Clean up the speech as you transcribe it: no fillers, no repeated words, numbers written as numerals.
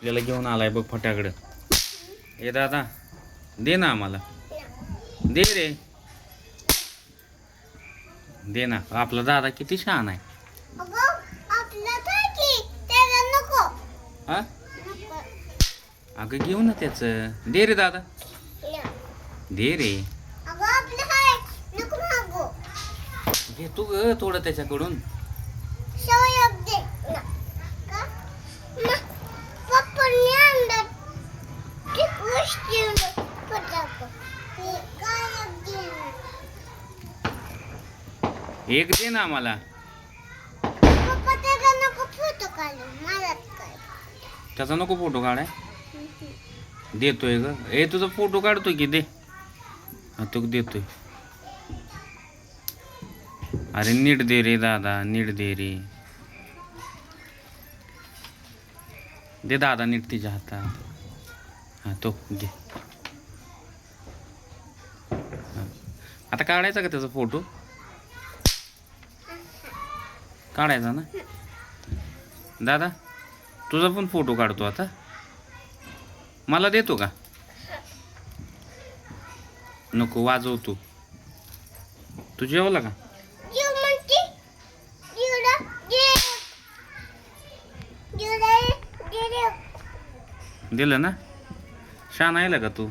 आपल्याला घेऊन आलाय बघ फटाकडं. हे दादा दे ना आम्हाला, दे रे, दे ना. आपला दादा किती छान आहे. हा अगं घेऊ ना त्याच, दे रे दादा, दे रे. घेतो ग थोडं त्याच्याकडून. एक दे ना आम्हाला. त्याचा नको फोटो काढाय. देतोय ग. ए तुझा फोटो काढतोय की, दे. हा तो देतोय. अरे नीट दे रे दादा, नीट दे रे. दे दादा नीट तिच्या हातात. हा तो दे. आता काढायचा का त्याचा फोटो? काढायचा ना दादा. तुझा पण फोटो काढतो आता. मला देतो का? नको वाजव तू. तू जेवला का? दिलं ना. छान आहे का तू?